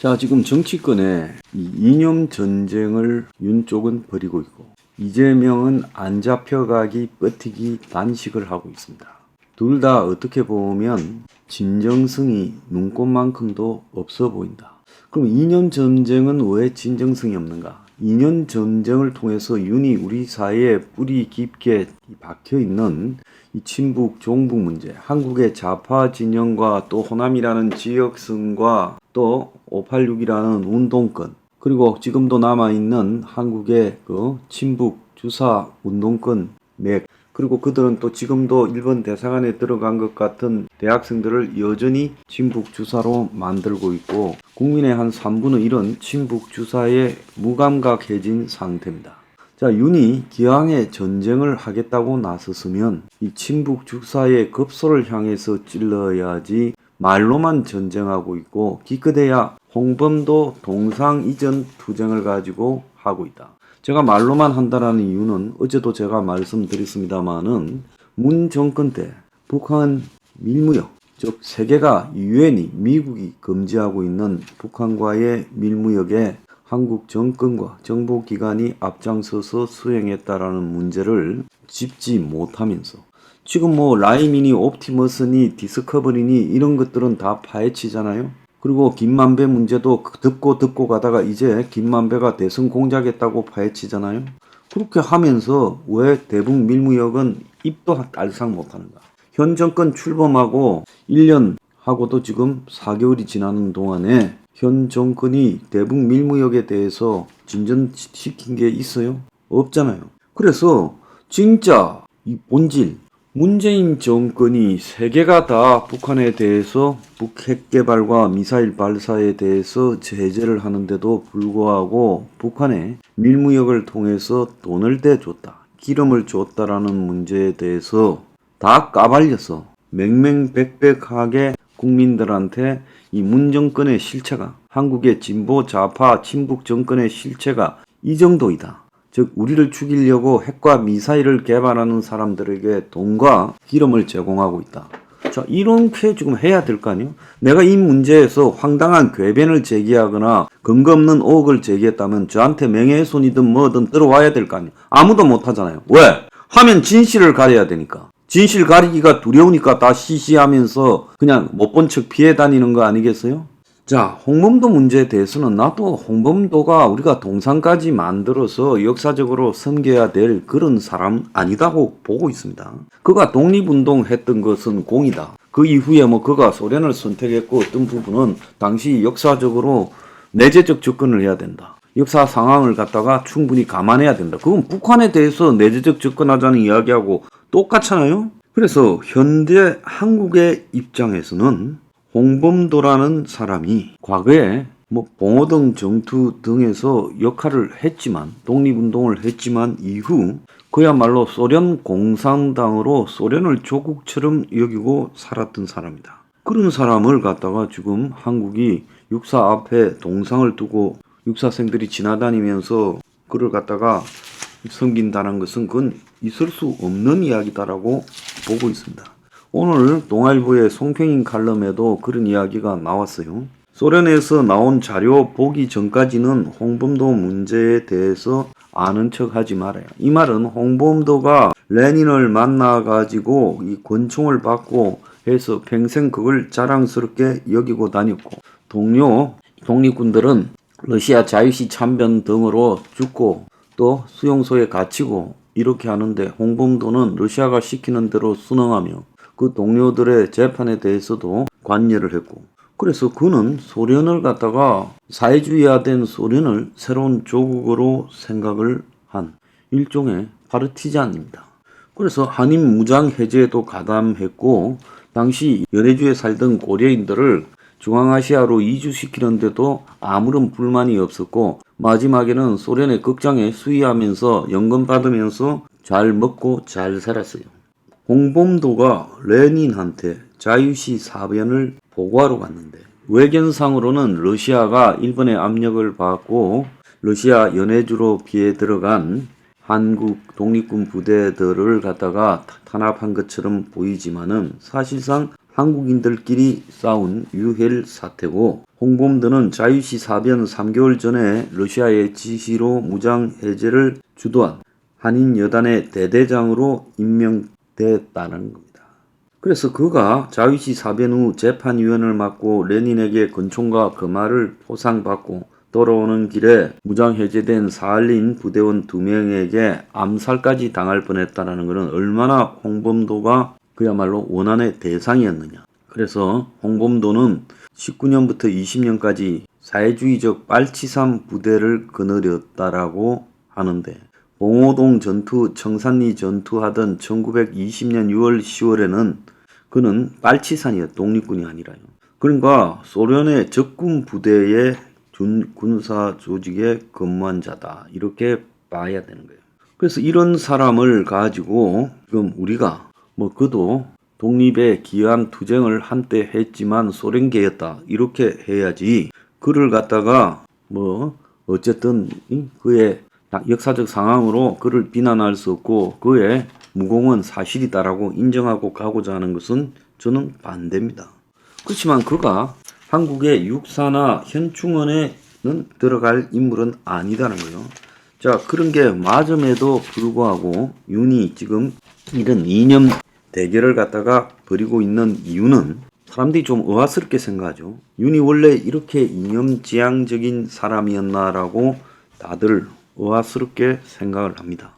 자, 지금 정치권에 이 이념 전쟁을 윤 쪽은 벌이고 있고, 이재명은 안 잡혀가기 버티기 단식을 하고 있습니다. 둘 다 어떻게 보면 진정성이 눈꽃만큼도 없어 보인다. 그럼 이념 전쟁은 왜 진정성이 없는가? 이념 전쟁을 통해서 윤이 우리 사회에 뿌리 깊게 박혀 있는 이 친북 종북 문제, 한국의 좌파 진영과 또 호남이라는 지역성과 또 586이라는 운동권, 그리고 지금도 남아있는 한국의 그 친북 주사 운동권 맥, 그리고 그들은 또 지금도 일본 대사관에 들어간 것 같은 대학생들을 여전히 친북 주사로 만들고 있고, 국민의 한 3분의 1은 친북 주사에 무감각해진 상태입니다. 자, 윤이 기왕에 전쟁을 하겠다고 나섰으면 이 친북 주사의 급소를 향해서 찔러야지 말로만 전쟁하고 있고, 기껏해야 홍범도 동상 이전 투쟁을 가지고 하고 있다. 제가 말로만 한다라는 이유는 어제도 제가 말씀드렸습니다마는 문 정권 때 북한 밀무역, 즉 세계가 유엔이 미국이 금지하고 있는 북한과의 밀무역에 한국 정권과 정보기관이 앞장서서 수행했다라는 문제를 짚지 못하면서 지금 뭐 라이미니 옵티머스니 디스커버리니 이런 것들은 다 파헤치잖아요. 그리고 김만배 문제도 듣고 가다가 이제 김만배가 대선 공작했다고 파헤치잖아요. 그렇게 하면서 왜 대북 밀무역은 입도 알상 못하는가? 현 정권 출범하고 1년 하고도 지금 4개월이 지나는 동안에 현 정권이 대북 밀무역에 대해서 진전시킨 게 있어요? 없잖아요. 그래서 진짜 이 본질, 문재인 정권이 세계가 다 북한에 대해서 북핵 개발과 미사일 발사에 대해서 제재를 하는데도 불구하고 북한에 밀무역을 통해서 돈을 대줬다, 기름을 줬다라는 문제에 대해서 다 까발려서 맹맹백백하게 국민들한테 이 문 정권의 실체가, 한국의 진보 좌파 친북 정권의 실체가 이 정도이다. 즉 우리를 죽이려고 핵과 미사일을 개발하는 사람들에게 돈과 기름을 제공하고 있다. 자, 이렇게 지금 해야 될 거 아니에요? 내가 이 문제에서 황당한 궤변을 제기하거나 근거 없는 의혹을 제기했다면 저한테 명예훼손이든 뭐든 들어와야 될 거 아니에요? 아무도 못 하잖아요. 왜? 하면 진실을 가려야 되니까. 진실 가리기가 두려우니까 다 시시하면서 그냥 못 본 척 피해 다니는 거 아니겠어요? 자, 홍범도 문제에 대해서는 나도 홍범도가 우리가 동상까지 만들어서 역사적으로 섬겨야 될 그런 사람 아니다고 보고 있습니다. 그가 독립운동 했던 것은 공이다. 그 이후에 뭐 그가 소련을 선택했고 어떤 부분은 당시 역사적으로 내재적 접근을 해야 된다. 역사 상황을 갖다가 충분히 감안해야 된다. 그건 북한에 대해서 내재적 접근하자는 이야기하고 똑같잖아요. 그래서 현대 한국의 입장에서는 홍범도라는 사람이 과거에 뭐 봉오동 정투 등에서 역할을 했지만, 독립운동을 했지만 이후 그야말로 소련 공산당으로 소련을 조국처럼 여기고 살았던 사람이다. 그런 사람을 갖다가 지금 한국이 육사 앞에 동상을 두고 육사생들이 지나다니면서 그를 갖다가 섬긴다는 것은 그건 있을 수 없는 이야기다라고 보고 있습니다. 오늘 동아일보의 송평인 칼럼에도 그런 이야기가 나왔어요. 소련에서 나온 자료 보기 전까지는 홍범도 문제에 대해서 아는 척 하지 말아요. 이 말은 홍범도가 레닌을 만나가지고 이 권총을 받고 해서 평생 그걸 자랑스럽게 여기고 다녔고, 동료 독립군들은 러시아 자유시 참변 등으로 죽고 또 수용소에 갇히고 이렇게 하는데, 홍범도는 러시아가 시키는 대로 순응하며 그 동료들의 재판에 대해서도 관여를 했고, 그래서 그는 소련을 갖다가 사회주의화된 소련을 새로운 조국으로 생각을 한 일종의 파르티잔입니다. 그래서 한인 무장 해제에도 가담했고, 당시 연해주에 살던 고려인들을 중앙아시아로 이주시키는데도 아무런 불만이 없었고, 마지막에는 소련의 극장에 수의하면서 연금 받으면서 잘 먹고 잘 살았어요. 홍범도가 레닌한테 자유시 사변을 보고하러 갔는데, 외견상으로는 러시아가 일본의 압력을 받고 러시아 연해주로 피해 들어간 한국 독립군 부대들을 갖다가 탄압한 것처럼 보이지만은 사실상 한국인들끼리 싸운 유혈 사태고, 홍범도는 자유시 사변 3개월 전에 러시아의 지시로 무장 해제를 주도한 한인 여단의 대대장으로 임명됐다는 겁니다. 그래서 그가 자유시 사변 후 재판위원을 맡고 레닌에게 권총과 금화를 포상받고 돌아오는 길에 무장해제된 사할린 부대원 2명에게 암살까지 당할 뻔했다는 것은 얼마나 홍범도가 그야말로 원한의 대상이었느냐. 그래서 홍범도는 19년부터 20년까지 사회주의적 빨치산 부대를 거느렸다라고 하는데, 봉오동 전투, 청산리 전투하던 1920년 6월 10월에는 그는 빨치산이었, 독립군이 아니라요. 그러니까 소련의 적군 부대의 군사 조직에 근무한 자다, 이렇게 봐야 되는 거예요. 그래서 이런 사람을 가지고 지금 우리가 그도 독립에 기여한 투쟁을 한때 했지만 소련계였다, 이렇게 해야지. 그를 갖다가 어쨌든 그의 역사적 상황으로 그를 비난할 수 없고 그의 무공은 사실이다라고 인정하고 가고자 하는 것은 저는 반대입니다. 그렇지만 그가 한국의 육사나 현충원에는 들어갈 인물은 아니다는 거예요. 자, 그런 게 맞음에도 불구하고 윤이 지금 이런 이념 대결을 갖다가 벌이고 있는 이유는 사람들이 좀 의아스럽게 생각하죠. 윤이 원래 이렇게 이념지향적인 사람이었나라고 다들 의아스럽게 생각을 합니다.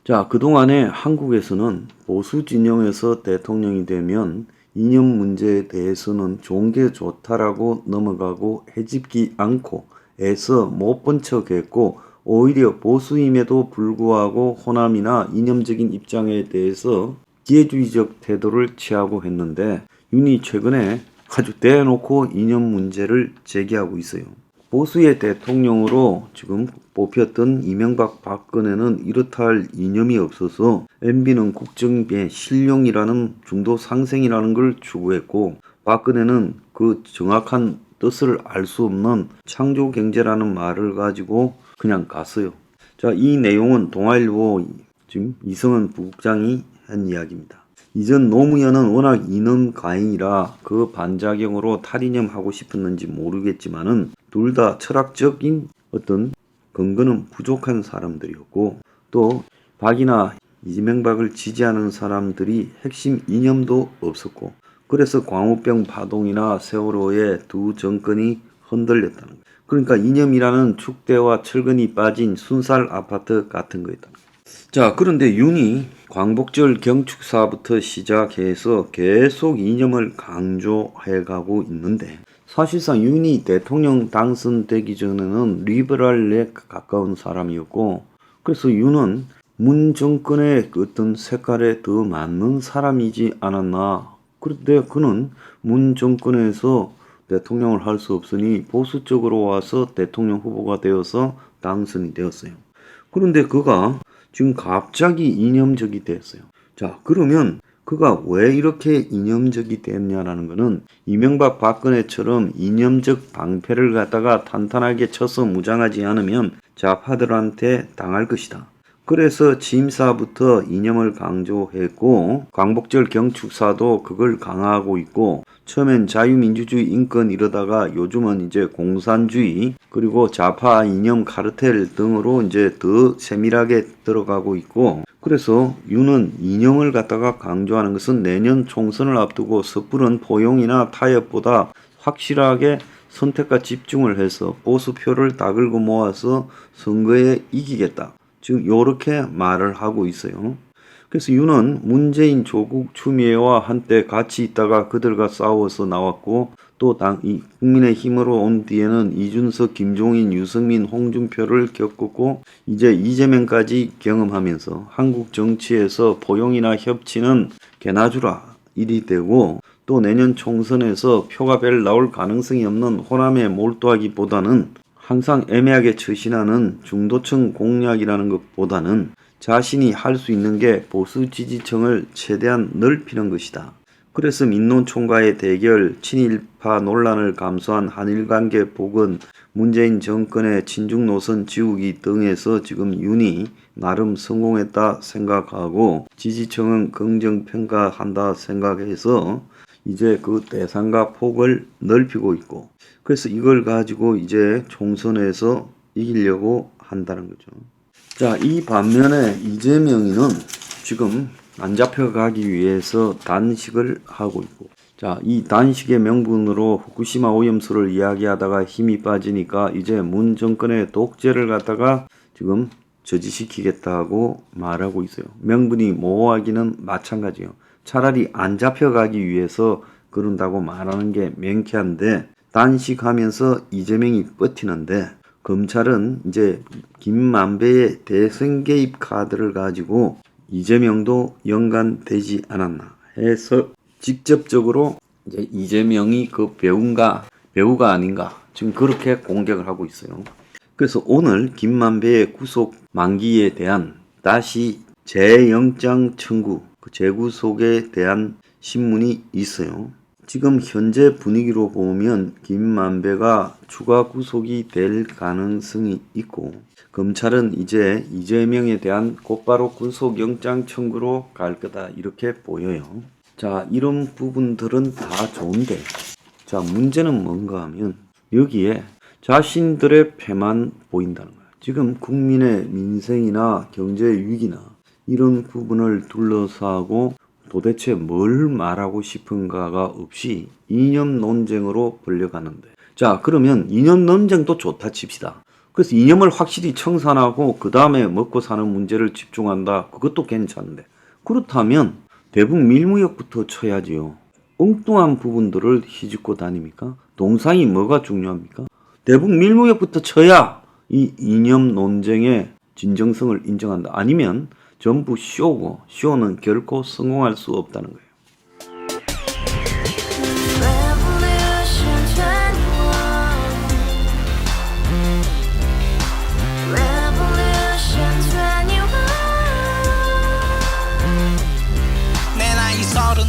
자, 그동안에 한국에서는 보수 진영에서 대통령이 되면 이념 문제에 대해서는 좋은 게 좋다라고 넘어가고 해집기 않고 애써 못 본 척했고, 오히려 보수임에도 불구하고 호남이나 이념적인 입장에 대해서 기회주의적 태도를 취하고 했는데, 윤이 최근에 아주 대놓고 이념 문제를 제기하고 있어요. 보수의 대통령으로 지금 뽑혔던 이명박 박근혜는 이렇다 할 이념이 없어서 MB는 국정의 실용이라는 중도 상생이라는 걸 추구했고, 박근혜는 그 정확한 뜻을 알 수 없는 창조경제라는 말을 가지고 그냥 갔어요. 자, 이 내용은 동아일보 지금 이성은 부국장이 한 이야기입니다. 이전 노무현은 워낙 이념 가인이라 그 반작용으로 탈이념하고 싶었는지 모르겠지만은 둘 다 철학적인 어떤 근거는 부족한 사람들이었고, 또 박이나 이명박을 지지하는 사람들이 핵심 이념도 없었고, 그래서 광우병 파동이나 세월호의 두 정권이 흔들렸다는 거예요. 그러니까 이념이라는 축대와 철근이 빠진 순살 아파트 같은 거였다. 자, 그런데 윤이 광복절 경축사부터 시작해서 계속 이념을 강조해 가고 있는데, 사실상 윤이 대통령 당선되기 전에는 리버럴에 가까운 사람이었고, 그래서 윤은 문 정권의 어떤 색깔에 더 맞는 사람이지 않았나. 그런데 그는 문 정권에서 대통령을 할 수 없으니 보수 쪽으로 와서 대통령 후보가 되어서 당선이 되었어요. 그런데 그가 지금 갑자기 이념적이 됐어요. 자, 그러면 그가 왜 이렇게 이념적이 됐냐라는 것은 이명박 박근혜처럼 이념적 방패를 갖다가 탄탄하게 쳐서 무장하지 않으면 좌파들한테 당할 것이다. 그래서 취임사부터 이념을 강조했고, 광복절 경축사도 그걸 강화하고 있고, 처음엔 자유민주주의 인권 이러다가 요즘은 이제 공산주의 그리고 좌파 이념 카르텔 등으로 이제 더 세밀하게 들어가고 있고, 그래서 윤은 이념을 갖다가 강조하는 것은 내년 총선을 앞두고 섣부른 포용이나 타협보다 확실하게 선택과 집중을 해서 보수표를 다 긁어 모아서 선거에 이기겠다, 지금 이렇게 말을 하고 있어요. 그래서 윤은 문재인, 조국, 추미애와 한때 같이 있다가 그들과 싸워서 나왔고, 또 국민의힘으로 온 뒤에는 이준석, 김종인, 유승민, 홍준표를 겪었고, 이제 이재명까지 경험하면서 한국 정치에서 포용이나 협치는 개나주라 일이 되고, 또 내년 총선에서 표가 별 나올 가능성이 없는 호남에 몰두하기보다는 항상 애매하게 처신하는 중도층 공략이라는 것보다는 자신이 할 수 있는 게 보수 지지층을 최대한 넓히는 것이다. 그래서 민노총과의 대결, 친일파 논란을 감수한 한일관계 복원, 문재인 정권의 친중 노선 지우기 등에서 지금 윤이 나름 성공했다 생각하고 지지층은 긍정평가한다 생각해서 이제 그 대상과 폭을 넓히고 있고, 그래서 이걸 가지고 이제 총선에서 이기려고 한다는 거죠. 자, 이 반면에 이재명이는 지금 안 잡혀가기 위해서 단식을 하고 있고, 자, 이 단식의 명분으로 후쿠시마 오염수를 이야기하다가 힘이 빠지니까 이제 문 정권의 독재를 갖다가 지금 저지시키겠다고 말하고 있어요. 명분이 모호하기는 마찬가지예요. 차라리 안 잡혀가기 위해서 그런다고 말하는 게 명쾌한데, 단식하면서 이재명이 버티는데, 검찰은 이제 김만배의 대선 개입 카드를 가지고 이재명도 연관되지 않았나 해서 직접적으로 이제 이재명이 그 배우가 아닌가 지금 그렇게 공격을 하고 있어요. 그래서 오늘 김만배의 구속 만기에 대한 다시 재영장 청구, 그 재구속에 대한 신문이 있어요. 지금 현재 분위기로 보면 김만배가 추가 구속이 될 가능성이 있고, 검찰은 이제 이재명에 대한 곧바로 구속영장 청구로 갈 거다 이렇게 보여요. 자, 이런 부분들은 다 좋은데, 자, 문제는 뭔가 하면 여기에 자신들의 패만 보인다는 거야. 지금 국민의 민생이나 경제 위기나 이런 부분을 둘러싸고 도대체 뭘 말하고 싶은가가 없이 이념 논쟁으로 벌려가는데, 자, 그러면 이념 논쟁도 좋다 칩시다. 그래서 이념을 확실히 청산하고 그 다음에 먹고 사는 문제를 집중한다. 그것도 괜찮은데, 그렇다면 대북 밀무역부터 쳐야지요. 엉뚱한 부분들을 휘짓고 다닙니까? 동상이 뭐가 중요합니까? 대북 밀무역부터 쳐야 이 이념 논쟁의 진정성을 인정한다. 아니면 전부 쇼고, 쇼는 결코 성공할 수 없다는 거예요.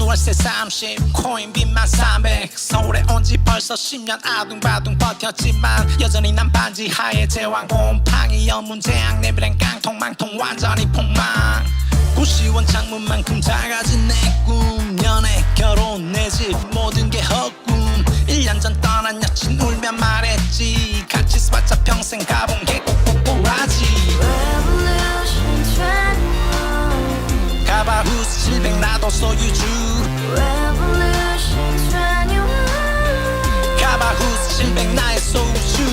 월세 30 코인빚만 300 서울에 온 지 벌써 10년 아둥바둥 버텼지만 여전히 난 반지 하에 제왕 곰팡이 연문제약 내비랑 깡통망통 완전히 폭망 90원 창문만큼 작아진 내 꿈 연애 결혼 내 집 모든 게 헛꿈 1년 전 떠난 여친 울며 말했지 같이 써봤자 평생 가본 게 꼭꼭꼭라지 가바후스 700 나도 소유주 가바후스 700 나의 소유주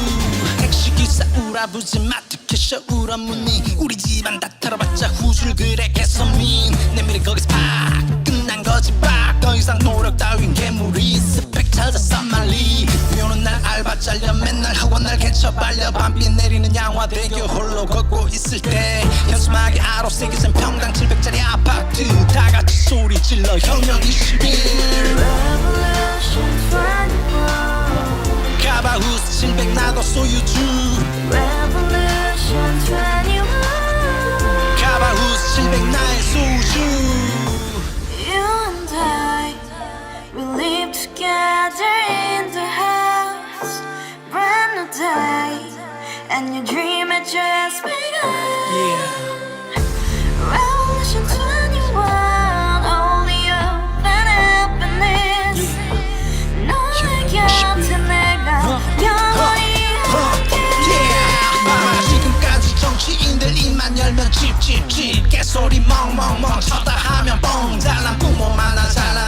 택시기사 우라부지 마트캐셔 울어무니 우리 집안 다 털어봤자 후줄 그래 개선민 내 미래 거기서 팍 끝난 거지 팍더 이상 노력 따윈 괴물이 스펙 찾아 쌈말리 비오는 날 알바 잘려 맨날 학원 날 개쳐 발려 밤비 내리는 양화대교 홀로 걷고 있을 때 현수막에 아로 새겨진 평당 700짜리 아파트 다같이 소리 질러 혁명 21 가바후스 700 나도 소유주 가바후스 700 나의 소유주 You and I, we live together in the house, brand new day, and your dream had just begun. Revolution 21, only hope and happiness. 너의 곁에 내가 영원히 지금까지 정치인들 입만 열면 찝찝찝 개소리 멍멍멍 쳤다 하면 뻥 잘난 부모 만나 잘난